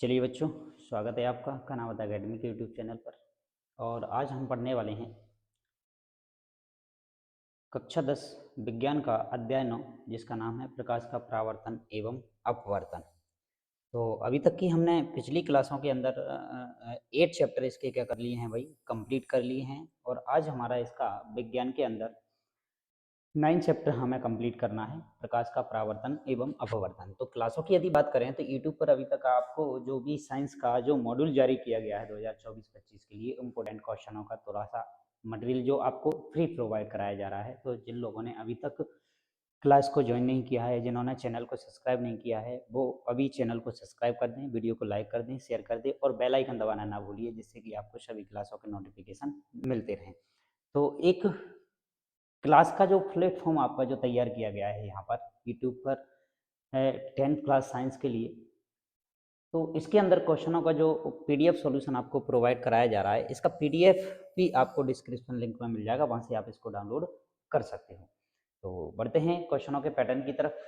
चलिए बच्चों, स्वागत है आपका कनावत एकेडमी के यूट्यूब चैनल पर। और आज हम पढ़ने वाले हैं कक्षा 10 विज्ञान का अध्याय 9, जिसका नाम है प्रकाश का परावर्तन एवं अपवर्तन। तो अभी तक की हमने पिछली क्लासों के अंदर 8 चैप्टर इसके क्या कर लिए हैं भाई, कंप्लीट कर लिए हैं। और आज हमारा इसका विज्ञान के अंदर 9 चैप्टर हमें कंप्लीट करना है, प्रकाश का परावर्तन एवं अपवर्तन। तो क्लासों की यदि बात करें तो यूट्यूब पर अभी तक आपको जो भी साइंस का जो मॉड्यूल जारी किया गया है 2024-25 के लिए इम्पोर्टेंट क्वेश्चनों का थोड़ा सा मटेरियल जो आपको फ्री प्रोवाइड कराया जा रहा है। तो जिन लोगों ने अभी तक क्लास को ज्वाइन नहीं किया है, जिन्होंने चैनल को सब्सक्राइब नहीं किया है, वो अभी चैनल को सब्सक्राइब कर दें, वीडियो को लाइक कर दें, शेयर कर दें और बेल आइकन दबाना ना भूलिए, जिससे कि आपको सभी क्लासों के नोटिफिकेशन मिलते रहें। तो एक क्लास का जो प्लेटफॉर्म आपका जो तैयार किया गया है यहाँ पर यूट्यूब पर 10th क्लास साइंस के लिए, तो इसके अंदर क्वेश्चनों का जो पीडीएफ सॉल्यूशन आपको प्रोवाइड कराया जा रहा है, इसका पीडीएफ भी आपको डिस्क्रिप्शन लिंक में मिल जाएगा, वहाँ से आप इसको डाउनलोड कर सकते हो। तो बढ़ते हैं क्वेश्चनों के पैटर्न की तरफ।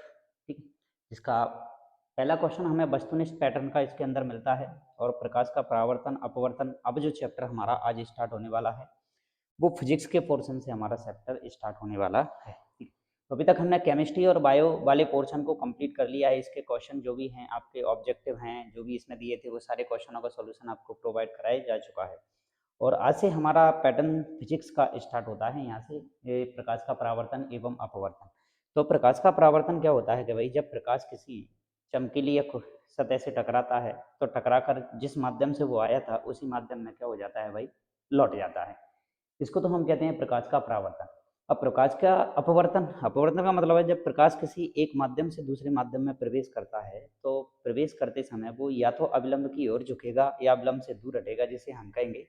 ठीक है, जिसका पहला क्वेश्चन हमें वस्तुनिष्ठ पैटर्न का इसके अंदर मिलता है और प्रकाश का परावर्तन अपवर्तन। अब जो चैप्टर हमारा आज स्टार्ट होने वाला है वो फिजिक्स के पोर्शन से हमारा चैप्टर स्टार्ट होने वाला है। ठीक, तो अभी तक हमने केमिस्ट्री और बायो वाले पोर्शन को कंप्लीट कर लिया है। इसके क्वेश्चन जो भी हैं, आपके ऑब्जेक्टिव हैं जो भी इसमें दिए थे, वो सारे क्वेश्चनों का सॉल्यूशन आपको प्रोवाइड कराया जा चुका है। और आज से हमारा पैटर्न फिजिक्स का स्टार्ट होता है, यहाँ से ये प्रकाश का परावर्तन एवं अपवर्तन। तो प्रकाश का परावर्तन क्या होता है कि भाई जब प्रकाश किसी चमकीली या सतह से टकराता है, तो टकराकर जिस माध्यम से वो आया था उसी माध्यम में क्या हो जाता है भाई, लौट जाता है। इसको तो हम कहते हैं प्रकाश का परावर्तन। अब प्रकाश का अपवर्तन, अपवर्तन का मतलब है जब प्रकाश किसी एक माध्यम से दूसरे माध्यम में प्रवेश करता है, तो प्रवेश करते समय वो या तो अविलंब की ओर झुकेगा या अविलंब से दूर हटेगा, जिसे हम कहेंगे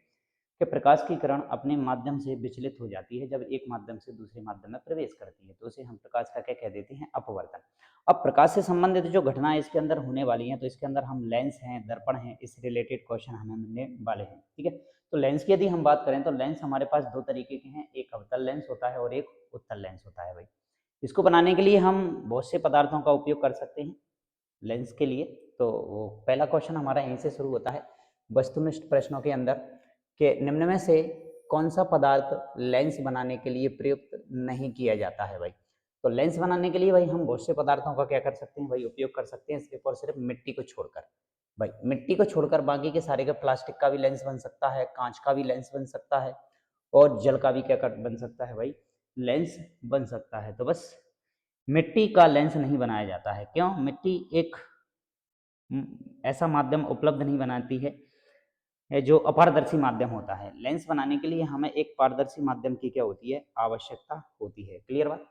कि प्रकाश की किरण अपने माध्यम से विचलित हो जाती है जब एक माध्यम से दूसरे माध्यम में प्रवेश करती है, तो उसे हम प्रकाश का क्या कह देते हैं, अपवर्तन। अब प्रकाश से संबंधित जो घटनाएं इसके अंदर होने वाली हैं, तो इसके अंदर हम लेंस हैं, दर्पण हैं, इस रिलेटेड क्वेश्चन हमें मिलने वाले हैं। ठीक है, तो लेंस की यदि हम बात करें तो लेंस हमारे पास दो तरीके के हैं, एक अवतल लेंस होता है और एक उत्तल लेंस होता है भाई। इसको बनाने के लिए हम बहुत से पदार्थों का उपयोग कर सकते हैं लेंस के लिए। तो वो पहला क्वेश्चन हमारा यहीं से शुरू होता है वस्तुनिष्ठ प्रश्नों के अंदर, कि निम्न में से कौन सा पदार्थ लेंस बनाने के लिए प्रयुक्त नहीं किया जाता है भाई। तो लेंस बनाने के लिए भाई हम बहुत से पदार्थों का क्या कर सकते हैं भाई, उपयोग कर सकते हैं, सिर्फ और सिर्फ मिट्टी को छोड़कर। भाई मिट्टी को छोड़कर बाकी के सारे का प्लास्टिक का भी लेंस बन सकता है, कांच का भी लेंस बन सकता है और जल का भी क्या कर बन सकता है भाई, लेंस बन सकता है। तो बस मिट्टी का लेंस नहीं बनाया जाता है। क्यों? मिट्टी एक ऐसा माध्यम उपलब्ध नहीं बनाती है जो अपारदर्शी माध्यम होता है। लेंस बनाने के लिए हमें एक पारदर्शी माध्यम की क्या होती है, आवश्यकता होती है। क्लियर बात।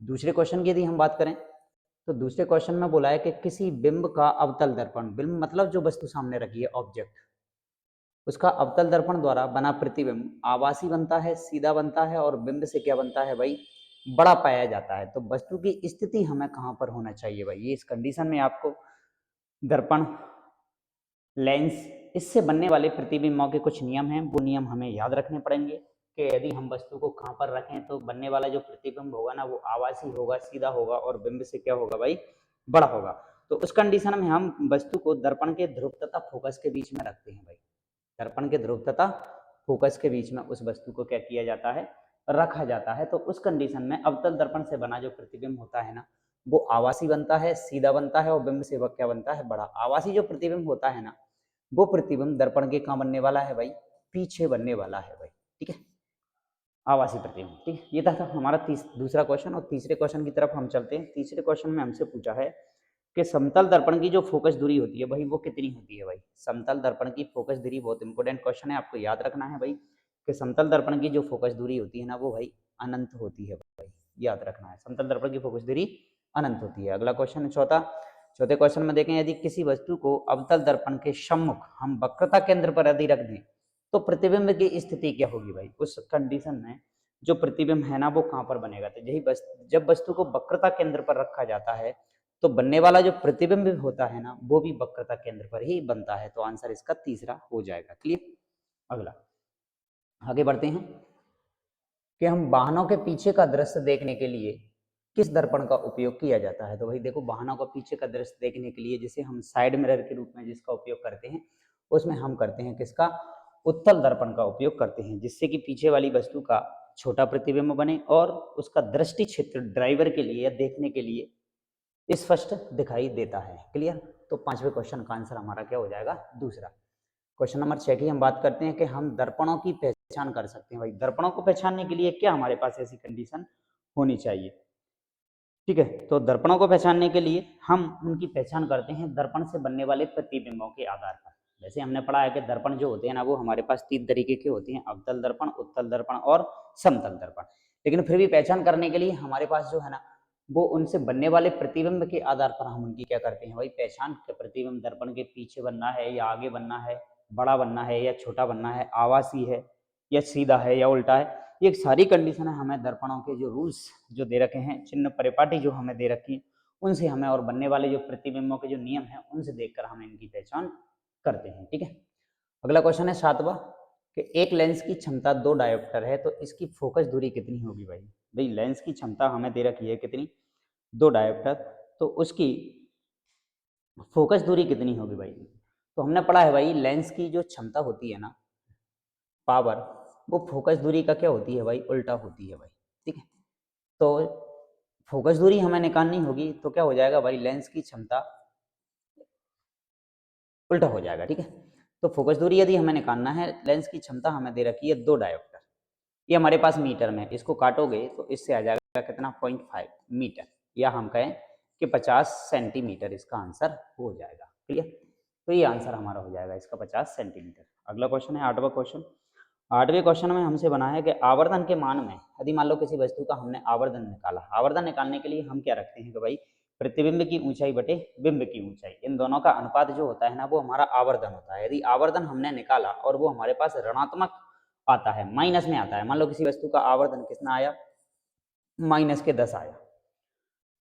दूसरे क्वेश्चन की यदि हम बात करें तो दूसरे क्वेश्चन में बोला है कि किसी बिंब का अवतल दर्पण, बिंब मतलब जो वस्तु सामने रखी है ऑब्जेक्ट, उसका अवतल दर्पण द्वारा बना प्रतिबिंब आभासी बनता है, सीधा बनता है और बिंब से क्या बनता है भाई, बड़ा पाया जाता है। तो वस्तु की स्थिति हमें कहां पर होना चाहिए भाई, ये इस कंडीशन में आपको दर्पण, लेंस, इससे बनने वाले प्रतिबिंबों के कुछ नियम हैं, वो नियम हमें याद रखने पड़ेंगे कि यदि हम वस्तु को कहां पर रखें तो बनने वाला जो प्रतिबिंब होगा ना, वो आभासी होगा, सीधा होगा और बिंब से क्या होगा भाई, बड़ा होगा। तो उस कंडीशन में हम वस्तु को दर्पण के ध्रुव तथा फोकस के बीच में रखते हैं भाई। दर्पण के ध्रुव तथा फोकस के बीच में उस वस्तु को क्या किया जाता है, रखा जाता है। तो उस कंडीशन में अवतल दर्पण से बना जो प्रतिबिंब होता है ना, वो आभासी बनता है, सीधा बनता है और बिंब से वह क्या बनता है, बड़ा। आभासी जो प्रतिबिंब होता है ना, वो प्रतिबिंब दर्पण के कहाँ बनने वाला है भाई, पीछे बनने वाला है भाई। ठीक है, आभासी प्रतिबिंब। ठीक है, ये था हमारा दूसरा क्वेश्चन। और तीसरे क्वेश्चन की तरफ हम चलते हैं। तीसरे क्वेश्चन में हमसे पूछा है कि समतल दर्पण की जो फोकस दूरी होती है भाई, वो कितनी होती है भाई। समतल दर्पण की फोकस दूरी बहुत इंपॉर्टेंट क्वेश्चन है, आपको याद रखना है भाई कि समतल दर्पण की जो फोकस दूरी होती है ना, वो भाई अनंत होती है भाई, याद रखना है। समतल दर्पण की फोकस दूरी अनंत होती है। अगला क्वेश्चन है चौथा। चौथे क्वेश्चन में देखें, यदि किसी वस्तु को अवतल दर्पण के सम्मुख हम वक्रता केंद्र पर यदि रख दें तो प्रतिबिंब की स्थिति क्या होगी भाई। उस कंडीशन में जो प्रतिबिंब है ना, वो कहाँ पर बनेगा। तो यही जब वस्तु को वक्रता केंद्र पर रखा जाता है तो बनने वाला जो प्रतिबिंब होता है ना, वो भी वक्रता केंद्र पर ही बनता है। तो आंसर इसका तीसरा हो जाएगा। क्लियर। अगला आगे बढ़ते हैं कि हम वाहनों के पीछे का दृश्य देखने के लिए किस दर्पण का उपयोग किया जाता है? तो भाई देखो, वाहनों का पीछे का दृश्य देखने के लिए जिसे हम साइड मिरर के रूप में जिसका उपयोग करते हैं, उसमें हम करते हैं किसका? उत्तल दर्पण का उपयोग करते हैं, जिससे कि पीछे वाली वस्तु का छोटा प्रतिबिंब बने और उसका दृष्टि क्षेत्र ड्राइवर के लिए या देखने के लिए स्पष्ट दिखाई देता है। क्लियर? तो पांचवें क्वेश्चन का आंसर हमारा क्या हो जाएगा? दूसरा। क्वेश्चन नंबर 6 की हम बात करते हैं कि हम दर्पणों की पहचान कर सकते हैं। भाई दर्पणों को पहचानने के लिए क्या हमारे पास ऐसी कंडीशन होनी चाहिए? ठीक है, तो दर्पणों को पहचानने के लिए हम उनकी पहचान करते हैं दर्पण से बनने वाले प्रतिबिंबों के आधार पर। जैसे हमने पढ़ा है कि दर्पण जो होते हैं ना, वो हमारे पास 3 तरीके के होते हैं: अवतल दर्पण, उत्तल दर्पण और समतल दर्पण। लेकिन फिर भी पहचान करने के लिए हमारे पास जो है ना, वो उनसे बनने वाले प्रतिबिंब के आधार पर हम उनकी क्या करते हैं भाई, पहचान। के प्रतिबिंब दर्पण के पीछे बनना है या आगे बनना है, बड़ा बनना है या छोटा बनना है, आवासी है या सीधा है या उल्टा है, ये सारी कंडीशन है हमें दर्पणों के जो रूल्स जो दे रखे हैं, चिन्ह परिपाटी जो हमें दे रखी है, उनसे हमें, और बनने वाले जो प्रतिबिंबों के जो नियम हैं उनसे देखकर हमें इनकी पहचान करते हैं। ठीक है, अगला क्वेश्चन है 7वां कि एक लेंस की क्षमता 2 डायोप्टर है तो इसकी फोकस दूरी कितनी होगी? भाई भाई लेंस की क्षमता हमें दे रखी है कितनी? 2 डायोप्टर, तो उसकी फोकस दूरी कितनी होगी भाई? तो हमने पढ़ा है भाई, लेंस की जो क्षमता होती है ना, पावर, वो फोकस दूरी का क्या होती है भाई? उल्टा होती है भाई। ठीक है, तो फोकस दूरी हमें निकालनी होगी, तो क्या हो जाएगा भाई? लेंस की क्षमता उल्टा हो जाएगा। ठीक है, तो फोकस दूरी यदि हमें निकालना है, लेंस की क्षमता हमें दे रखी है 2 डायोप्टर, ये हमारे पास मीटर में, इसको काटोगे तो इससे आ जाएगा कितना? 0.5 मीटर, या हम कहें कि 50 सेंटीमीटर इसका आंसर हो जाएगा। क्लियर? तो ये आंसर हमारा हो जाएगा इसका 50 सेंटीमीटर। अगला क्वेश्चन है 8वां क्वेश्चन। 8वें क्वेश्चन में हमसे बना है कि आवर्धन के मान में, यदि मान लो किसी वस्तु का हमने आवर्धन निकाला, आवर्धन निकालने के लिए हम क्या रखते हैं कि भाई प्रतिबिंब की ऊंचाई बटे बिंब की ऊंचाई, इन दोनों का अनुपात जो होता है ना, वो हमारा आवर्धन होता है। यदि आवर्धन हमने निकाला और वो हमारे पास ऋणात्मक आता है, माइनस में आता है, मान लो किसी वस्तु का आवर्धन कितना आया? माइनस के 10 आया,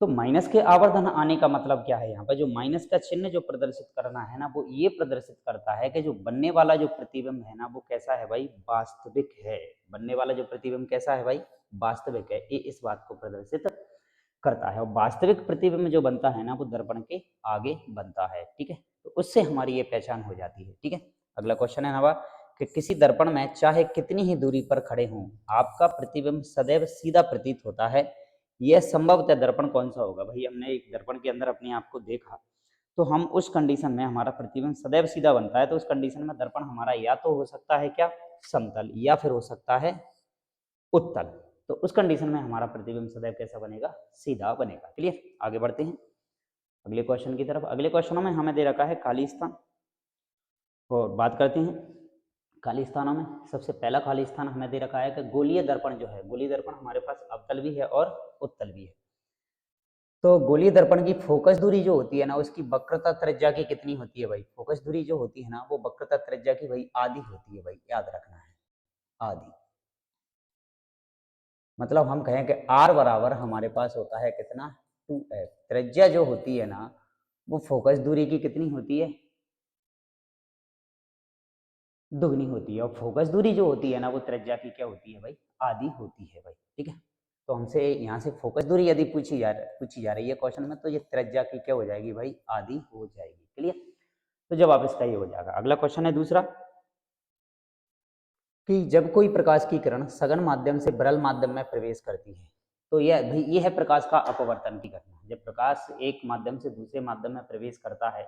तो माइनस के आवर्धन आने का मतलब क्या है? यहाँ पर जो माइनस का चिन्ह जो प्रदर्शित करना है ना, वो ये प्रदर्शित करता है कि जो बनने वाला जो प्रतिबिंब है ना, वो कैसा है भाई? वास्तविक है। बनने वाला जो प्रतिबिंब कैसा है भाई? वास्तविक है। ये इस बात को प्रदर्शित करता है, और वास्तविक प्रतिबिंब जो बनता है ना, वो दर्पण के आगे बनता है। ठीक है, तो उससे हमारी ये पहचान हो जाती है। ठीक है, अगला क्वेश्चन है नवा कि किसी दर्पण में चाहे कितनी ही दूरी पर खड़े हों, आपका प्रतिबिंब सदैव सीधा प्रतीत होता है, यह संभवतः दर्पण कौन सा होगा? भाई हमने एक दर्पण के अंदर अपने आप को देखा, तो हम उस कंडीशन में हमारा प्रतिबिंब सदैव सीधा बनता है, तो उस कंडीशन में दर्पण हमारा या तो हो सकता है क्या? समतल, या फिर हो सकता है उत्तल। तो उस कंडीशन में हमारा प्रतिबिंब सदैव कैसा बनेगा? सीधा बनेगा। क्लियर? आगे बढ़ते हैं अगले क्वेश्चन की तरफ। अगले क्वेश्चनों में हमें दे रखा है खाली स्थान, और बात करते हैं खाली स्थानों में। सबसे पहला खाली स्थान हमें दे रखा है कि गोलीय दर्पण जो है, गोलीय दर्पण हमारे पास अवतल भी है और उत्तल भी है। तो गोलीय दर्पण की फोकस दूरी जो होती है ना, उसकी वक्रता त्रिज्या की कितनी होती है भाई? फोकस दूरी जो होती है ना, वो वक्रता त्रिज्या की भाई आधी होती है भाई, याद रखना है, आधी। मतलब हम कहें कि R बराबर हमारे पास होता है कितना? 2f। त्रिज्या जो होती है ना, वो फोकस दूरी की कितनी होती है? दुगनी होती है, और फोकस दूरी जो होती है ना, वो त्रिज्या की क्या होती है भाई? आधी होती है भाई। ठीक है, तो हमसे यहाँ से फोकस दूरी यदि पूछी जा रही है क्वेश्चन में, तो ये त्रिज्या की क्या हो जाएगी भाई? आधी हो जाएगी। क्लियर? तो जवाब इसका ये हो जाएगा। अगला क्वेश्चन है दूसरा कि जब कोई प्रकाश की किरण सघन माध्यम से विरल माध्यम में प्रवेश करती है, तो यह है प्रकाश का अपवर्तन की घटना। जब प्रकाश एक माध्यम से दूसरे माध्यम में प्रवेश करता है,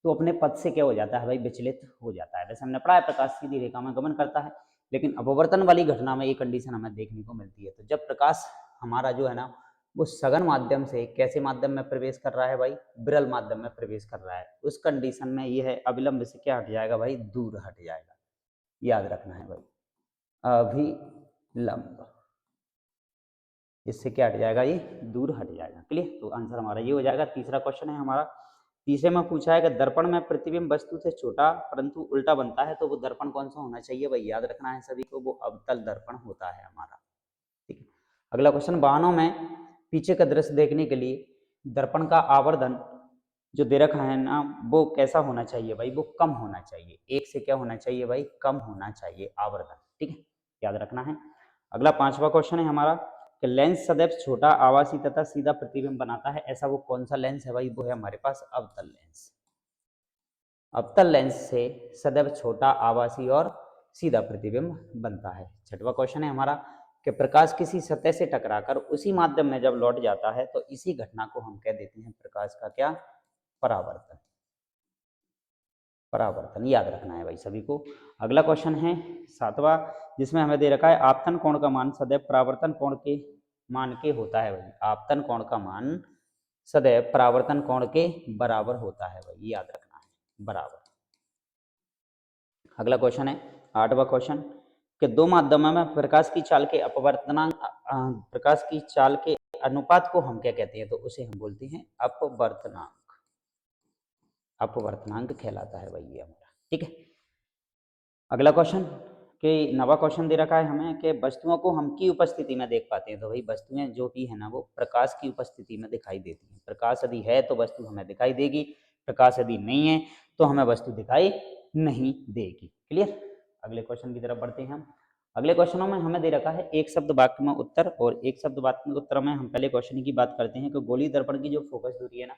तो अपने पथ से क्या हो जाता है भाई? विचलित हो जाता है। वैसे हमने पढ़ा है प्रकाश सीधी रेखा में गमन करता है, लेकिन अपवर्तन वाली घटना में ये कंडीशन हमें देखने को मिलती है। तो जब प्रकाश हमारा जो है ना, वो सघन माध्यम से कैसे माध्यम में प्रवेश कर रहा है भाई? विरल माध्यम में प्रवेश कर रहा है, उस कंडीशन में यह है अविलंब से क्या हट जाएगा भाई? दूर हट जाएगा। याद रखना है भाई, अभिलंब, इससे क्या हट जाएगा? ये दूर हट जाएगा। क्लियर? तो आंसर हमारा ये हो जाएगा। तीसरा क्वेश्चन है हमारा, तीसरे में पूछा है कि दर्पण में प्रतिबिंब वस्तु से छोटा परंतु उल्टा बनता है, तो वो दर्पण कौन सा होना चाहिए भाई? याद रखना है सभी को, वो अवतल दर्पण होता है हमारा। ठीक है, अगला क्वेश्चन, वाहनों में पीछे का दृश्य देखने के लिए दर्पण का आवर्धन जो दे रखा है ना, वो कैसा होना चाहिए भाई? वो कम होना चाहिए। एक से क्या होना चाहिए भाई? कम होना चाहिए आवर्धन। ठीक है, याद रखना है। अगला 5वां क्वेश्चन है हमारा कि लेंस सदैव छोटा आभासी तथा सीधा प्रतिबिंब बनाता है, ऐसा वो कौन सा लेंस है भाई? वो है हमारे पास अवतल लेंस। अवतल लेंस से सदैव छोटा आभासी और सीधा प्रतिबिंब बनता है। छठवां क्वेश्चन है हमारा कि प्रकाश किसी सतह से टकराकर उसी माध्यम में जब लौट जाता है तो इसी घटना को हम कह देते हैं प्रकाश का क्या? परावर्तन। परावर्तन याद रखना है भाई सभी को। अगला क्वेश्चन है सातवां, जिसमें हमें दे रखा है आपतन कोण का मान सदैव परावर्तन कोण के मान के होता है भाई। आपतन कोण का मान सदैव परावर्तन कोण के बराबर होता है भाई, याद रखना है, बराबर। अगला क्वेश्चन है आठवां क्वेश्चन कि दो माध्यमों में प्रकाश की चाल के अपवर्तनांक प्रकाश की चाल के अनुपात को हम क्या कहते हैं? तो उसे हम बोलते हैं अपवर्तनांक। अपवर्तनांक कहलाता है भाई ये हमारा, ठीक है। अगला क्वेश्चन कि नवा क्वेश्चन दे रखा है हमें कि वस्तुओं को हम की उपस्थिति में देख पाते हैं। तो भाई वस्तुएं जो भी है ना वो प्रकाश की उपस्थिति में दिखाई देती हैं। प्रकाश यदि है तो वस्तु हमें दिखाई देगी, प्रकाश यदि नहीं है तो हमें वस्तु दिखाई नहीं देगी। क्लियर? अगले क्वेश्चन की तरफ बढ़ते हैं हम। अगले क्वेश्चनों में हमें दे रखा है एक शब्द वाक्य में उत्तर, और एक शब्द वाक्य में उत्तर में हम पहले क्वेश्चन की बात करते हैं कि गोलीय दर्पण की जो फोकस दूरी है ना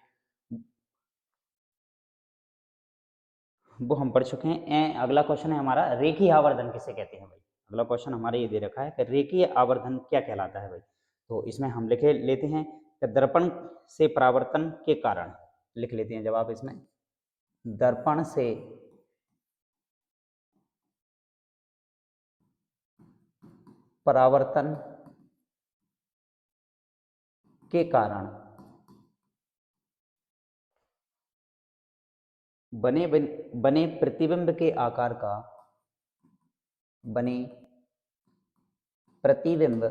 वो हम पढ़ चुके हैं। अगला क्वेश्चन है हमारा रेखीय आवर्धन किसे कहते हैं भाई? अगला क्वेश्चन हमारे ये दे रखा है कि रेखीय आवर्धन क्या कहलाता है भाई? तो इसमें हम लिखे लेते हैं कि दर्पण से परावर्तन के कारण, लिख लेते हैं जवाब इसमें, दर्पण से परावर्तन के कारण बने प्रतिबिंब के आकार का, बने प्रतिबिंब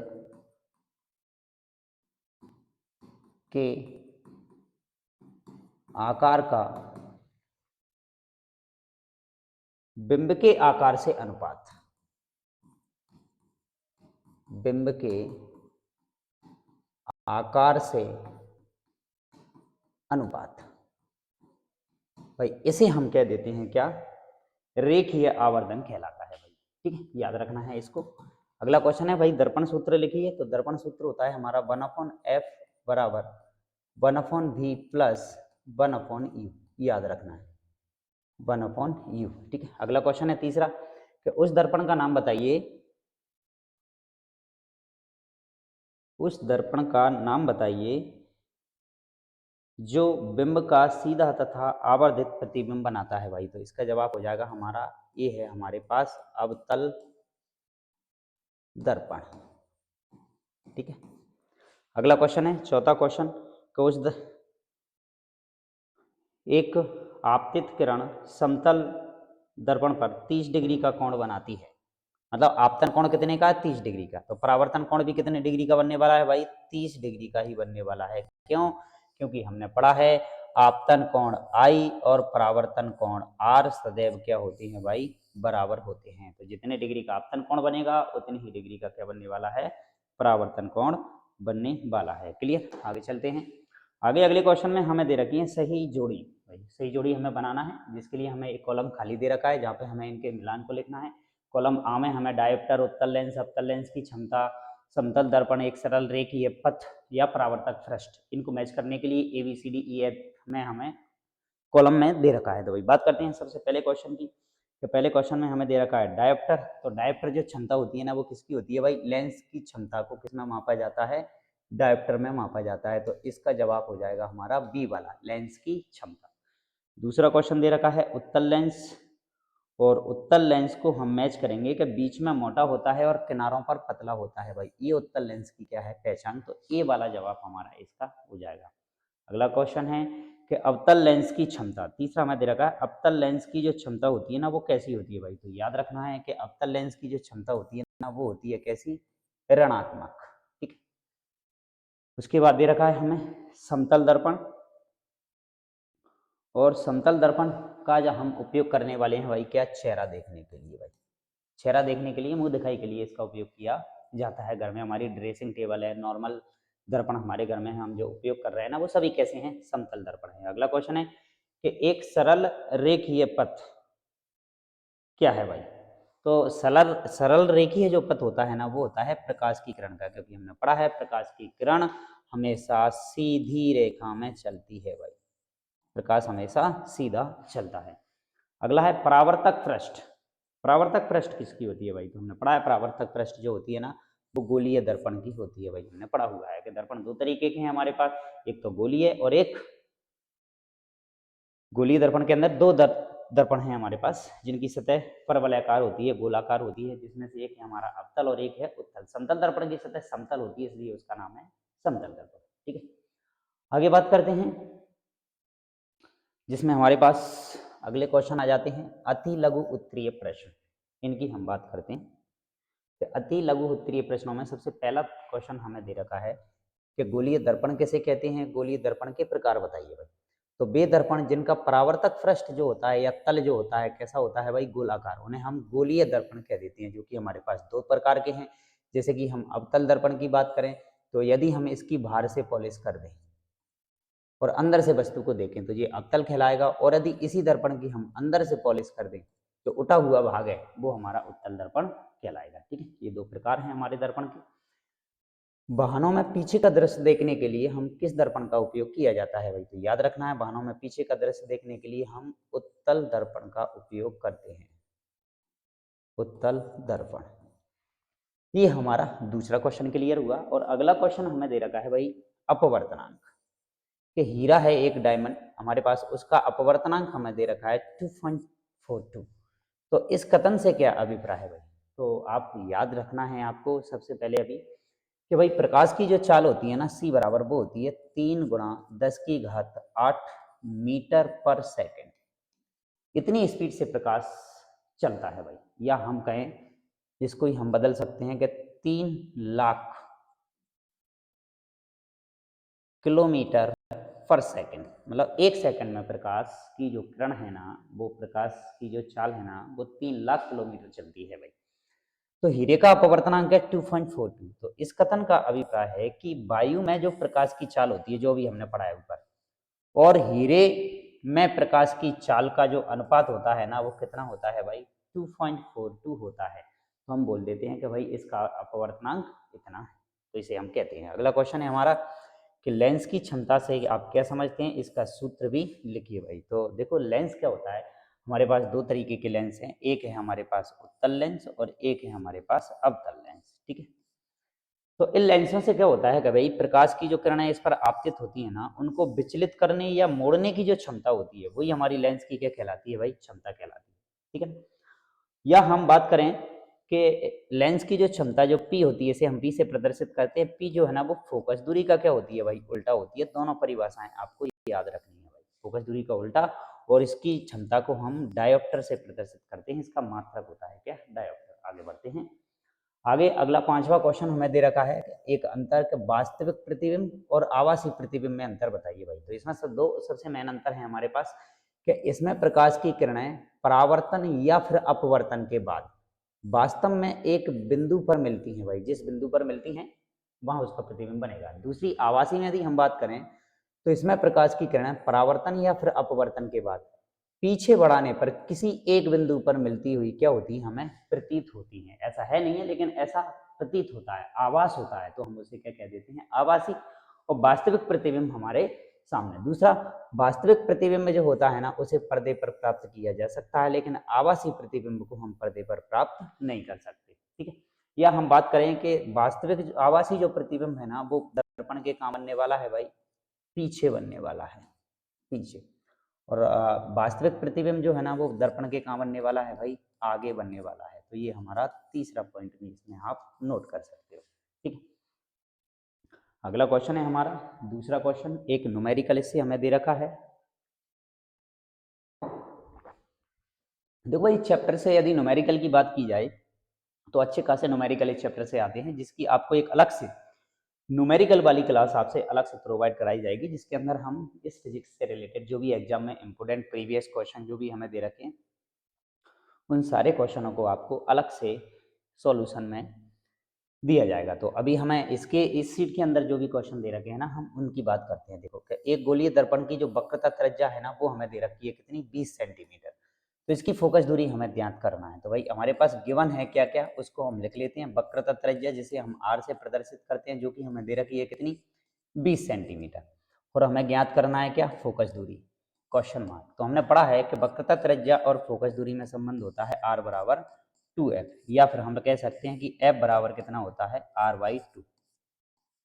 के आकार का बिंब के आकार से अनुपात, बिंब के आकार से अनुपात, भाई इसे हम कह देते हैं क्या? रेखीय आवर्धन कहलाता है भाई, ठीक है, याद रखना है इसको। अगला क्वेश्चन है भाई दर्पण सूत्र लिखिए। तो दर्पण सूत्र होता है हमारा 1/f बराबर 1/v प्लस 1/u, याद रखना है, 1/u, ठीक है। अगला क्वेश्चन है तीसरा कि उस दर्पण का नाम बताइए, उस दर्पण का नाम बताइए जो बिंब का सीधा तथा आवर्धित प्रतिबिंब बनाता है भाई। तो इसका जवाब हो जाएगा हमारा, ये है हमारे पास अवतल दर्पण, ठीक है। अगला क्वेश्चन है चौथा क्वेश्चन कि एक आपतित किरण समतल दर्पण पर 30 डिग्री का कोण बनाती है। मतलब आपतन कोण कितने का है? 30 डिग्री का। तो परावर्तन कोण भी कितने डिग्री का बनने वाला है भाई? 30 डिग्री का ही बनने वाला है। क्यों? क्योंकि हमने पढ़ा है आपतन कोण I और परावर्तन कोण R सदैव क्या होते हैं भाई? बराबर होते हैं। तो जितने डिग्री का आपतन कोण बनेगा उतनी ही डिग्री का क्या बनने वाला है? परावर्तन कोण बनने वाला है। क्लियर? आगे चलते हैं। आगे अगले क्वेश्चन में हमें दे रखी है सही जोड़ी। भाई सही जोड़ी हमें बनाना है, जिसके लिए हमें एक कॉलम खाली दे रखा है जहाँ पे हमें इनके मिलान को लिखना है। कॉलम आ में हमें डायोप्टर, उत्तल लेंस, अवतल लेंस की क्षमता, समतल दर्पण, एक सरल रेखीय पथ या परावर्तक पृष्ठ, इनको मैच करने के लिए ABCDEF में हमें कॉलम में दे रखा है। तो भाई बात करते हैं सबसे पहले क्वेश्चन की। तो पहले क्वेश्चन में हमें दे रखा है डायोप्टर। तो डायोप्टर जो क्षमता होती है ना वो किसकी होती है भाई? लेंस की क्षमता को किसमें मापा जाता है? डायोप्टर में मापा जाता है। तो इसका जवाब हो जाएगा हमारा बी वाला, लेंस की क्षमता। दूसरा क्वेश्चन दे रखा है उत्तल लेंस, और उत्तल लेंस को हम मैच करेंगे कि बीच में मोटा होता है और किनारों पर पतला होता है भाई। ये उत्तल लेंस की क्या है? पहचान। तो ए वाला जवाब हमारा इसका हो जाएगा। अगला क्वेश्चन है कि अवतल लेंस की क्षमता। तीसरा हमें दे रखा है अवतल लेंस की जो क्षमता होती है ना वो कैसी होती है भाई? तो याद रखना है कि अवतल लेंस की जो क्षमता होती है ना वो होती है कैसी? ऋणात्मक, ठीक है। उसके बाद दे रखा है हमें समतल दर्पण, और समतल दर्पण का जो हम उपयोग करने वाले हैं भाई क्या? चेहरा देखने के लिए भाई, चेहरा देखने के लिए, मुंह दिखाई के लिए इसका उपयोग किया जाता है। घर में हमारी ड्रेसिंग टेबल है, नॉर्मल दर्पण हमारे घर में हम जो उपयोग कर रहे हैं ना वो सभी कैसे हैं? समतल दर्पण है। अगला क्वेश्चन है कि एक सरल रेखीय पथ क्या है भाई? तो सरल सरल रेखीय जो पथ होता है ना वो होता है प्रकाश की किरण का, क्योंकि हमने पढ़ा है प्रकाश की किरण हमेशा सीधी रेखा में चलती है भाई, प्रकाश हमेशा सीधा चलता है। अगला है परावर्तक पृष्ठ। परावर्तक पृष्ठ किसकी होती है भाई, तो हमने पढ़ा है परावर्तक पृष्ठ जो होती है ना वो गोलीय दर्पण की होती है भाई, हमने पढ़ा हुआ है कि दर्पण दो तरीके के हैं हमारे पास, एक तो गोलीय और एक गोलीय दर्पण के अंदर दो दर्पण है हमारे पास जिनकी सतह परवलयाकार होती है, गोलाकार होती है, जिसमें से एक है हमारा अवतल और एक है उत्तल। समतल दर्पण की सतह समतल होती है इसलिए उसका नाम है समतल दर्पण। ठीक है, आगे बात करते हैं जिसमें हमारे पास अगले क्वेश्चन आ जाते हैं अति लघु उत्तरीय प्रश्न, इनकी हम बात करते हैं। तो अति लघु उत्तरीय प्रश्नों में सबसे पहला क्वेश्चन हमें दे रखा है कि गोलीय दर्पण किसे कहते हैं, गोलीय दर्पण के प्रकार बताइए भाई। तो वे दर्पण जिनका परावर्तक पृष्ठ जो होता है या तल जो होता है कैसा होता है भाई, गोलाकार, उन्हें हम गोलीय दर्पण कह देते हैं, जो कि हमारे पास दो प्रकार के हैं। जैसे कि हम अवतल दर्पण की बात करें तो यदि हम इसकी बाहर से पॉलिश कर दें और अंदर से वस्तु को देखें तो ये अवतल कहलाएगा, और यदि इसी दर्पण की हम अंदर से पॉलिश कर दें तो उठा हुआ भाग है वो हमारा उत्तल दर्पण कहलाएगा। ठीक है, ये दो प्रकार हैं हमारे दर्पण के। वाहनों में पीछे का दृश्य देखने के लिए हम किस दर्पण का उपयोग किया जाता है भाई, तो याद रखना है वाहनों में पीछे का दृश्य देखने के लिए हम उत्तल दर्पण का उपयोग करते हैं, उत्तल दर्पण। ये हमारा दूसरा क्वेश्चन क्लियर हुआ। और अगला क्वेश्चन हमें दे रखा है भाई अपवर्तनांक, कि हीरा है एक डायमंड हमारे पास, उसका अपवर्तनांक हमें दे रखा है 2.42। तो इस कथन से क्या अभिप्राय है भाई, तो आप याद रखना है आपको सबसे पहले अभी कि भाई प्रकाश की जो चाल होती है ना c बराबर वो होती है 3 × 10⁸ मीटर पर सेकेंड। इतनी स्पीड से प्रकाश चलता है भाई, या हम कहें इसको ही हम बदल सकते हैं कि 3 लाख किलोमीटर पर सेकेंड, मतलब एक सेकंड में प्रकाश की जो किरण है ना वो प्रकाश की जो चाल है ना वो 3 लाख किलोमीटर चलती है भाई। तो हीरे का अपवर्तनांक है 2.42। तो इस कथन का अभिप्राय है कि वायु में जो प्रकाश की चाल होती है जो भी हमने पढ़ा है ऊपर, और हीरे में प्रकाश की चाल का जो अनुपात होता है ना वो कितना होता है भाई, 2.42 होता है। तो हम बोल देते हैं कि भाई इसका अपवर्तनांक इतना है, तो इसे हम कहते हैं। अगला क्वेश्चन है हमारा कि लेंस की क्षमता से आप क्या समझते हैं, इसका सूत्र भी लिखिए भाई। तो देखो लेंस क्या होता है, हमारे पास दो तरीके के लेंस हैं, एक है हमारे पास उत्तल लेंस और एक है हमारे पास अवतल लेंस। ठीक है, तो इन लेंसों से क्या होता है कि भाई प्रकाश की जो किरणें इस पर आपतित होती है ना उनको विचलित करने या मोड़ने की जो क्षमता होती है वही हमारी लेंस की क्या कहलाती है भाई, क्षमता कहलाती है। ठीक है, या हम बात करें कि लेंस की जो क्षमता जो P होती है इसे हम P से प्रदर्शित करते हैं। P जो है ना वो फोकस दूरी का क्या होती है भाई, उल्टा होती है। दोनों परिभाषाएं आपको याद रखनी है भाई, फोकस दूरी का उल्टा, और इसकी क्षमता को हम डायोप्टर से प्रदर्शित करते हैं, इसका मात्रक होता है क्या, डायोप्टर। आगे बढ़ते हैं। आगे अगला पांचवा क्वेश्चन हमें दे रखा है एक अंतर के वास्तविक प्रतिबिंब और आभासी प्रतिबिंब में अंतर बताइए भाई। तो इसमें सबसे मेन अंतर है हमारे पास कि इसमें प्रकाश की किरणें परावर्तन या फिर अपवर्तन के बाद वास्तव में एक बिंदु पर मिलती हैं भाई, जिस बिंदु पर मिलती हैं वहां उसका प्रतिबिंब बनेगा। दूसरी आभासी में यदि हम बात करें तो इसमें प्रकाश की किरणें परावर्तन या फिर अपवर्तन के बाद पीछे बढ़ाने पर किसी एक बिंदु पर मिलती हुई क्या होती है, हमें प्रतीत होती है। ऐसा है नहीं है लेकिन ऐसा प्रतीत होता है, आभास होता है, तो हम उसे क्या कह देते हैं, आभासी। और वास्तविक प्रतिबिंब हमारे सामने। दूसरा, वास्तविक प्रतिबिंब जो होता है ना उसे पर्दे पर प्राप्त किया जा सकता है, लेकिन आभासी प्रतिबिंब को हम पर्दे पर प्राप्त नहीं कर सकते। ठीक है, या हम बात करें कि वास्तविक आभासी जो प्रतिबिंब है ना वो दर्पण के काम बनने वाला है भाई, पीछे बनने वाला है, पीछे। और वास्तविक प्रतिबिंब जो है ना वो दर्पण के कहाँ बनने वाला है भाई, आगे बनने वाला है। तो ये हमारा तीसरा पॉइंट भी इसमें आप नोट कर सकते हो। ठीक है, अगला क्वेश्चन है हमारा दूसरा क्वेश्चन, एक न्यूमेरिकल इससे हमें दे रखा है। देखो भाई चैप्टर से यदि न्यूमेरिकल की बात की जाए तो अच्छे खासे न्यूमेरिकल इस चैप्टर से आते हैं, जिसकी आपको एक अलग से न्यूमेरिकल वाली क्लास आपसे अलग से प्रोवाइड कराई जाएगी, जिसके अंदर हम इस फिजिक्स से रिलेटेड जो भी एग्जाम में इंपोर्टेंट प्रीवियस क्वेश्चन जो भी हमें दे रखे हैं उन सारे क्वेश्चनों को आपको अलग से सॉल्यूशन में दिया जाएगा। तो अभी हमें इसके इस सीट के अंदर जो भी क्वेश्चन दे रखे हैं ना हम उनकी बात करते हैं। देखो एक गोलीय दर्पण की जो वक्रता त्रिज्या है ना वो हमें दे रखी है कितनी, 20 सेंटीमीटर। तो इसकी फोकस दूरी हमें ज्ञात करना है। तो भाई हमारे पास गिवन है क्या क्या, उसको हम लिख लेते हैं। वक्रता त्रिज्या जिसे हम r से प्रदर्शित करते हैं, जो कि हमें दे रखी है कितनी, 20 सेंटीमीटर, और हमें ज्ञात करना है क्या, फोकस दूरी, क्वेश्चन मार्क। तो हमने पढ़ा है कि वक्रता त्रिज्या और फोकस दूरी में संबंध होता है r बराबर 2f, या फिर हम कह सकते हैं कि f बराबर कितना होता है, r/2।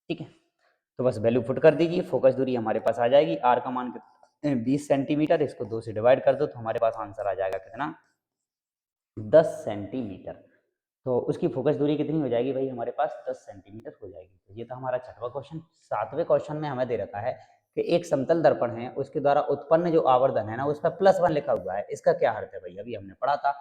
ठीक है, तो बस वैल्यू पुट कर दीजिए, फोकस दूरी हमारे पास आ जाएगी, r का मान 20 सेंटीमीटर, इसको 2 से डिवाइड कर दो तो हमारे पास आंसर आ जाएगा कितना, 10 सेंटीमीटर। तो उसकी फोकस दूरी कितनी हो जाएगी भाई, हमारे पास 10 सेंटीमीटर हो जाएगी। तो ये था हमारा 6वां क्वेश्चन। 7वें क्वेश्चन में हमें दे रखा है कि एक समतल दर्पण है, उसके द्वारा उत्पन्न जो आवर्धन है ना, उस पर +1 लिखा हुआ है। इसका क्या अर्थ है भाई, अभी हमने पढ़ा था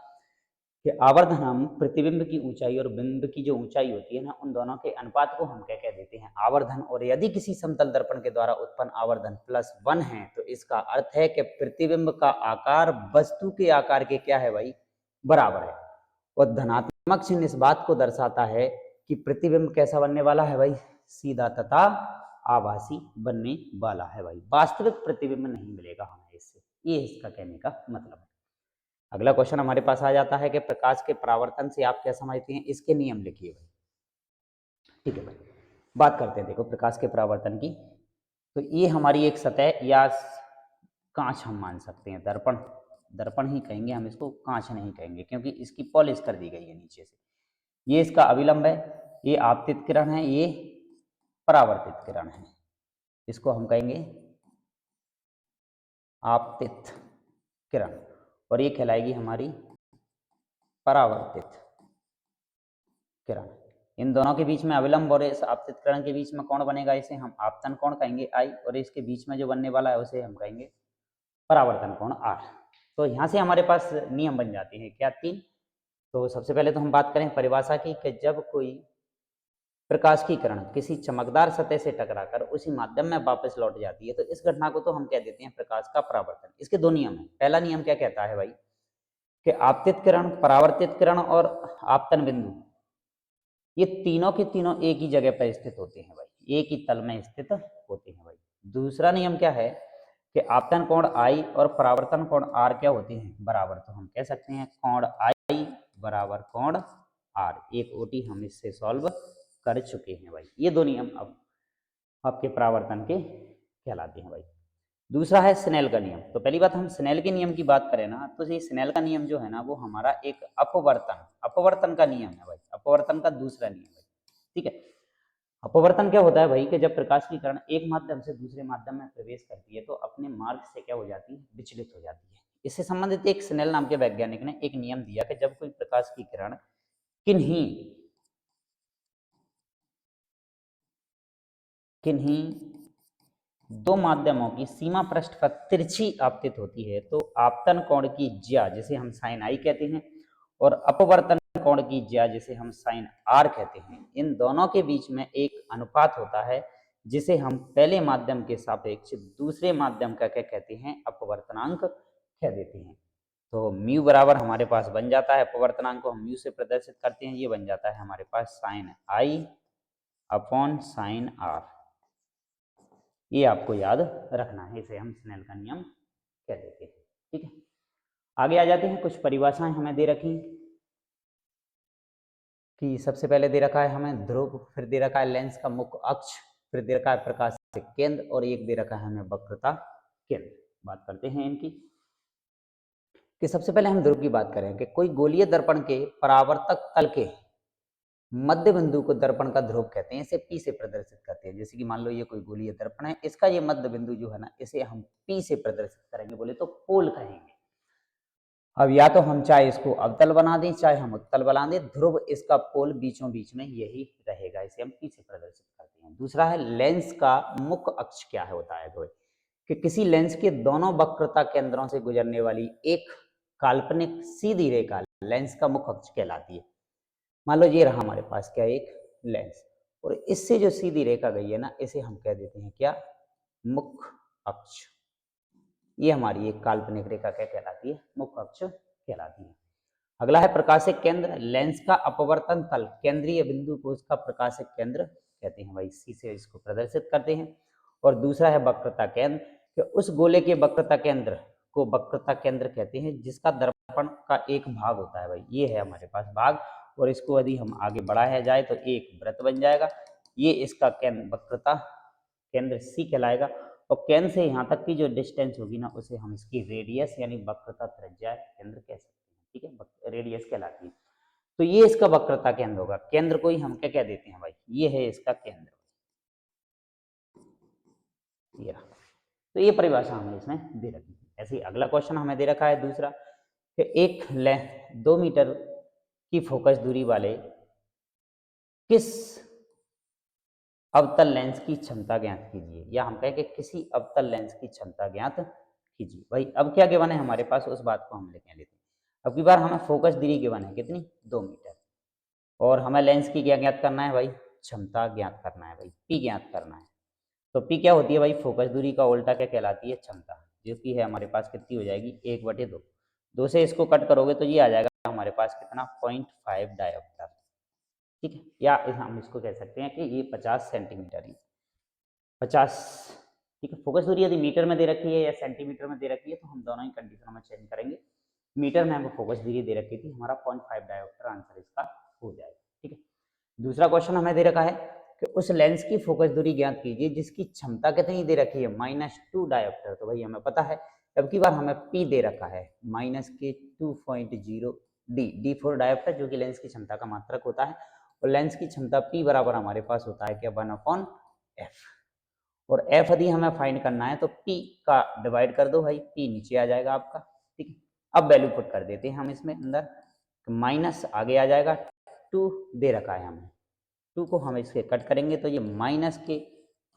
कि आवर्धन हम प्रतिबिंब की ऊंचाई और बिंब की जो ऊंचाई होती है ना, उन दोनों के अनुपात को हम क्या कह देते हैं, आवर्धन। और यदि किसी समतल दर्पण के द्वारा उत्पन्न आवर्धन +1 है, तो इसका अर्थ है कि प्रतिबिंब का आकार वस्तु के आकार के क्या है भाई, बराबर है। और धनात्मक चिन्ह इस बात को दर्शाता है कि प्रतिबिंब कैसा बनने वाला है भाई, सीधा तथा आभासी बनने वाला है भाई, वास्तविक प्रतिबिंब नहीं मिलेगा हमें इससे, ये इसका कहने का मतलब है। अगला क्वेश्चन हमारे पास आ जाता है कि प्रकाश के परावर्तन से आप क्या समझते हैं, इसके नियम लिखिए भाई। ठीक है भाई, बात करते हैं देखो प्रकाश के परावर्तन की। तो ये हमारी एक सतह या कांच हम मान सकते हैं, दर्पण, दर्पण ही कहेंगे हम इसको, कांच नहीं कहेंगे, क्योंकि इसकी पॉलिश कर दी गई है नीचे से। ये इसका अभिलंब है, ये आपतित किरण है, ये परावर्तित किरण है, इसको हम कहेंगे आपतित किरण, और ये कहलाएगी हमारी परावर्तित किरण। इन दोनों के बीच में अविलंब और इस आपतित किरण के बीच में कोण बनेगा, इसे हम आपतन कोण कहेंगे I, और इसके बीच में जो बनने वाला है उसे हम कहेंगे परावर्तन कोण R। तो यहाँ से हमारे पास नियम बन जाते हैं क्या, 3। तो सबसे पहले तो हम बात करें परिभाषा की, कि जब कोई प्रकाश की किरण किसी चमकदार सतह से टकराकर उसी माध्यम में वापस लौट जाती है, तो इस घटना को तो हम कह देते हैं प्रकाश का परावर्तन। इसके 2 नियम हैं। पहला नियम क्या कहता है भाई, कि आपतित किरण, परावर्तित किरण और आपतन बिंदु, ये तीनों के तीनों एक ही जगह पर स्थित होते हैं भाई, एक ही तल में स्थित होते हैं भाई। दूसरा नियम क्या है, कि आपतन कोण I और परावर्तन कोण R क्या होते हैं, बराबर। तो हम कह सकते हैं कोण I बराबर कोण R। एक ओटी हम इससे सॉल्व कर चुके हैं भाई। ये 2 नियम अब आपके परावर्तन के कहलाते हैं भाई। दूसरा है स्नेल का नियम। तो पहली बात, हम स्नेल के नियम की बात करें ना, तो ये स्नेल का नियम जो है ना, वो हमारा एक अपवर्तन का नियम है भाई, अपवर्तन का दूसरा नियम है। ठीक है, अपवर्तन क्या होता है भाई, कि जब प्रकाश की किरण एक माध्यम से दूसरे माध्यम में प्रवेश करती है, तो अपने मार्ग से क्या हो जाती है, विचलित हो जाती है। इससे संबंधित एक स्नेल नाम के वैज्ञानिक ने एक नियम दिया कि जब कोई प्रकाश की किरण किन्हीं किन्हीं 2 माध्यमों की सीमा पृष्ठ पर तिरछी आपतित होती है, तो आपतन कोण की ज्या, जिसे हम साइन I कहते हैं, और अपवर्तन कोण की ज्या, जिसे हम साइन R कहते हैं, इन दोनों के बीच में एक अनुपात होता है, जिसे हम पहले माध्यम के सापेक्ष दूसरे माध्यम का क्या कहते हैं, अपवर्तनांक कह देते हैं। तो म्यू बराबर हमारे पास बन जाता है, अपवर्तनांक को हम म्यू से प्रदर्शित करते हैं, ये बन जाता है हमारे पास sine I upon sine R। ये आपको याद रखना है, इसे हम स्नेल का नियम कह देते हैं। ठीक है, आगे आ जाते हैं। कुछ परिभाषाएं हमें दे रखी कि सबसे पहले दे रखा है हमें ध्रुव, फिर दे रखा है लेंस का मुख्य अक्ष, फिर दे रखा है प्रकाश से केंद्र, और एक दे रखा है हमें वक्रता केंद्र। बात करते हैं इनकी, कि सबसे पहले हम ध्रुव की बात करें कि कोई गोलीय दर्पण के परावर्तक तल के मध्य बिंदु को दर्पण का ध्रुव कहते हैं, इसे P से प्रदर्शित करते हैं। जैसे कि मान लो ये कोई गोलीय दर्पण है, इसका ये मध्य बिंदु जो है ना, इसे हम P से प्रदर्शित करेंगे, बोले तो पोल कहेंगे। अब या तो हम चाहे इसको अवतल बना दें, चाहे हम उत्तल बना दें, ध्रुव इसका पोल बीचों बीच में यही रहेगा, इसे हम P से प्रदर्शित करते हैं। दूसरा है लेंस का मुख्य अक्ष क्या है, होता है तो कि किसी लेंस के दोनों वक्रता केंद्रों से गुजरने वाली एक काल्पनिक सीधी रेखा लेंस का मुख्य अक्ष कहलाती है। मान लो ये रहा हमारे पास क्या, एक लेंस, और इससे जो सीधी रेखा गई है ना, इसे हम कह देते हैं क्या, मुख्य अक्ष। ये हमारी एक काल्पनिक रेखा क्या कहलाती है, मुख्य अक्ष कहलाती है। अगला है प्रकाशिक केंद्र। लेंस का अपवर्तन तल केंद्रीय बिंदु को उसका प्रकाशिक केंद्र कहते हैं भाई, सी से इसको प्रदर्शित करते हैं। और दूसरा है वक्रता केंद्र, कि उस गोले के वक्रता केंद्र को वक्रता केंद्र कहते हैं, जिसका दर्पण दर्पण का एक भाग होता है भाई, ये है हमारे पास भाग, और इसको यदि हम आगे बढ़ाया जाए तो एक वृत्त बन जाएगा। ये इसका केंद्र वक्रता केंद्र सी कहलाएगा, और केंद्र से यहाँ तक की जो डिस्टेंस होगी ना उसे हम इसकी रेडियस यानी वक्रता त्रिज्या केंद्र कह सकते हैं, ठीक है, रेडियस कहलाती है। तो ये इसका वक्रता केंद्र होगा, केंद्र को ही हम क्या कह देते हैं भाई, ये है इसका केंद्र, ये रहा। तो ये परिभाषा हमें इसमें दे रखी है। ऐसे ही अगला क्वेश्चन हमें दे रखा है दूसरा, कि एक 2 मीटर की फोकस दूरी वाले किस अवतल लेंस की क्षमता ज्ञात कीजिए, या हम कहें कि किसी अवतल लेंस की क्षमता ज्ञात कीजिए। भाई अब क्या गिवन है हमारे पास, उस बात को हम लेते हैं। अब की बार हमें फोकस दूरी गिवन है कितनी, 2 मीटर, और हमें लेंस की क्या ज्ञात करना है भाई, क्षमता ज्ञात करना है भाई, पी ज्ञात करना है। तो पी क्या होती है भाई, फोकस दूरी का उल्टा क्या कहलाती है, क्षमता, जो कि है हमारे पास कितनी हो जाएगी, 1/2। 2 से इसको कट करोगे तो ये आ जाएगा हमारे पास कितना, 0.5 डायोप्टर, ठीक है। या हम इसको कह सकते हैं कि ये 50 सेंटीमीटर ही, 50, ठीक है। फोकस दूरी यदि मीटर में दे रखी है या सेंटीमीटर में दे रखी है तो हम दोनों ही कंडीशन में चेंज करेंगे। मीटर में हमको फोकस दूरी दे रखी थी, हमारा 0.5 डायोप्टर आंसर इसका हो जाएगा, ठीक है। दूसरा क्वेश्चन हमें दे रखा है कि उस लेंस की फोकस दूरी ज्ञात कीजिए जिसकी क्षमता कितनी दे रखी है, -2 डायोप्टर। तो भाई हमें पता है, अब की बार हमें पी दे रखा है -2.0 डी फॉर डायोप्टर, जो कि लेंस की क्षमता का मात्रक होता है, और लेंस की क्षमता पी बराबर हमारे पास होता है क्या, 1/f। और एफ यदि हमें फाइंड करना है तो पी का डिवाइड कर दो भाई, पी नीचे आ जाएगा आपका, ठीक है। अब वैल्यू पुट कर देते हैं हम इसमें अंदर, माइनस आगे आ जाएगा, 2 दे रखा है हमें, 2 को हम इसके कट करेंगे तो ये माइनस के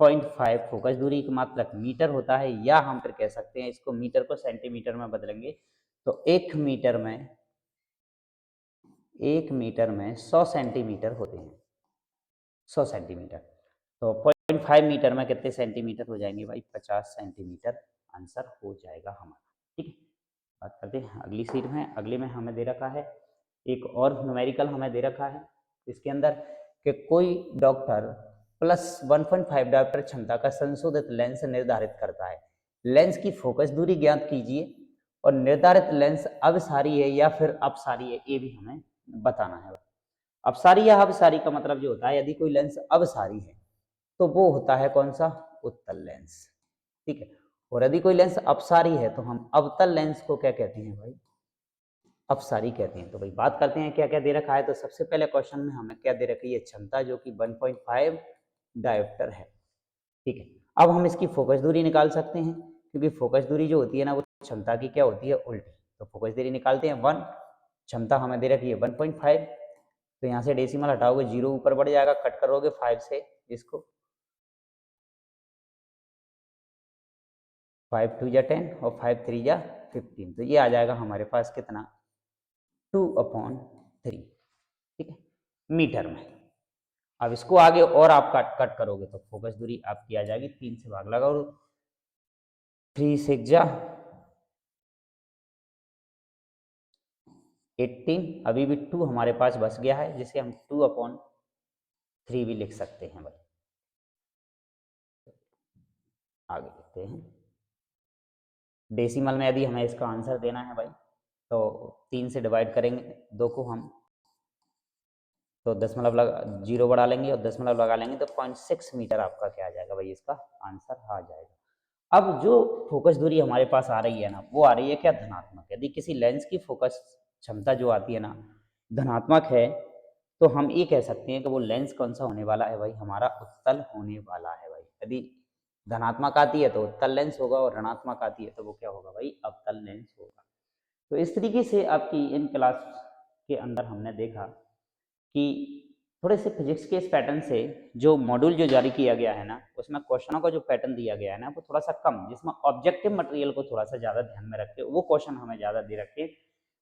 0.5 फोकस दूरी का मात्रक मीटर होता है, या हम फिर कह सकते हैं इसको मीटर को सेंटीमीटर में बदलेंगे तो 1 मीटर में 100 सेंटीमीटर होते हैं, 100 सेंटीमीटर। तो 0.5 मीटर में कितने सेंटीमीटर हो जाएंगे भाई, 50 सेंटीमीटर आंसर हो जाएगा हमारा, ठीक है। बात करते हैं अगली सीट में, अगले में हमें दे रखा है एक और न्यूमेरिकल हमें दे रखा है इसके अंदर, कि कोई डॉक्टर +1.5 डायोप्टर क्षमता का संशोधित लेंस निर्धारित करता है, लेंस की फोकस दूरी ज्ञात कीजिए, और निर्धारित लेंस अभिसारी है या फिर अपसारी है, ये भी हमें बताना है। अपसारी या अपसारी का मतलब जो होता है, यदि कोई लेंस अपसारी है तो वो होता है कौन सा, उत्तल लेंस, ठीक है। और यदि कोई लेंस अपसारी है तो हम अवतल लेंस को क्या कहते हैं भाई, अपसारी कहते हैं। तो भाई बात करते हैं क्या क्या दे रखा है। तो सबसे पहले क्वेश्चन में हमें क्या दे रखी है, क्षमता, जो कि 1.5 डायोप्टर है, ठीक है। अब हम इसकी फोकस दूरी निकाल सकते हैं, क्योंकि फोकस दूरी जो होती है ना वो क्षमता की क्या होती है, उल्टी। तो फोकस दूरी निकालते हैं, 1, क्षमता हमें दे रखी है 1.5, तो यहाँ से डेसिमल हटाओगे 0 ऊपर बढ़ जाएगा, कट करोगे 5 से इसको, 5 2 जा 10 और 5 3 जा 15, तो ये आ जाएगा हमारे पास कितना, 2/3, ठीक है, मीटर में। अब इसको आगे और आप कट करोगे तो फोकस दूरी आपकी आ जाएगी, 3 से भाग लगाओ, 3 6 जा 18, अभी भी 2 हमारे पास बच गया है, जिसे हम 2/3 भी लिख सकते हैं भाई। आगे लिखते हैं, डेसिमल में यदि हमें इसका आंसर देना है भाई तो 3 से डिवाइड करेंगे 2 को हम, तो दशमलव लगा 0 बढ़ा लेंगे और दशमलव लगा लेंगे तो 0.6 मीटर आपका क्या आ जाएगा भाई, इसका आंसर आ जाएगा। अब जो फोकस दूरी हमारे पास आ रही है ना, वो आ रही है क्या, धनात्मक। यदि किसी लेंस की फोकस क्षमता जो आती है ना धनात्मक है, तो हम ये कह सकते हैं कि वो लेंस कौन सा होने वाला है भाई, हमारा उत्तल होने वाला है भाई। यदि धनात्मक आती है तो उत्तल लेंस होगा, और ऋणात्मक आती है तो वो क्या होगा भाई, अवतल लेंस होगा। तो इस तरीके से आपकी इन क्लास के अंदर हमने देखा कि थोड़े से फिजिक्स के इस पैटर्न से जो मॉड्यूल जो जारी किया गया है ना, उसमें क्वेश्चनों का जो पैटर्न दिया गया है ना वो थोड़ा सा कम, जिसमें ऑब्जेक्टिव मटेरियल को थोड़ा सा ज़्यादा ध्यान में रखते वो क्वेश्चन हमें ज़्यादा दे रखे।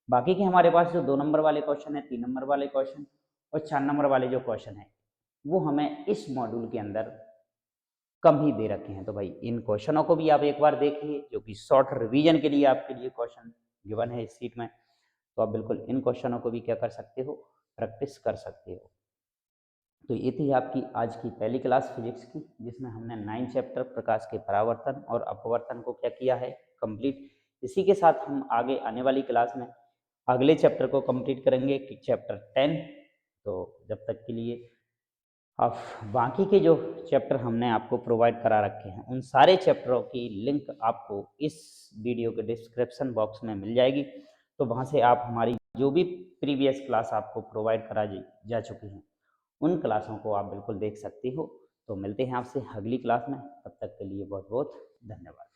बाकी के हमारे पास जो 2 नंबर वाले क्वेश्चन है, 3 नंबर वाले क्वेश्चन और 4 नंबर वाले जो क्वेश्चन है, वो हमें इस मॉड्यूल के अंदर कम ही दे रखे हैं। तो भाई इन क्वेश्चनों को भी आप एक बार देखिए, जो कि शॉर्ट रिवीजन के लिए आपके लिए क्वेश्चन गिवन है इस सीट में, तो आप बिल्कुल इन क्वेश्चनों को भी क्या कर सकते हो, प्रैक्टिस कर सकते हो। तो ये थी आपकी आज की पहली क्लास फिजिक्स की, जिसमें हमने 9 चैप्टर प्रकाश के परावर्तन और अपवर्तन को क्या किया है, कंप्लीट। इसी के साथ हम आगे आने वाली क्लास में अगले चैप्टर को कंप्लीट करेंगे कि चैप्टर 10। तो जब तक के लिए अब बाकी के जो चैप्टर हमने आपको प्रोवाइड करा रखे हैं उन सारे चैप्टरों की लिंक आपको इस वीडियो के डिस्क्रिप्शन बॉक्स में मिल जाएगी। तो वहाँ से आप हमारी जो भी प्रीवियस क्लास आपको प्रोवाइड करा जा चुकी हैं उन क्लासों को आप बिल्कुल देख सकते हो। तो मिलते हैं आपसे अगली क्लास में, तब तक के लिए बहुत बहुत धन्यवाद।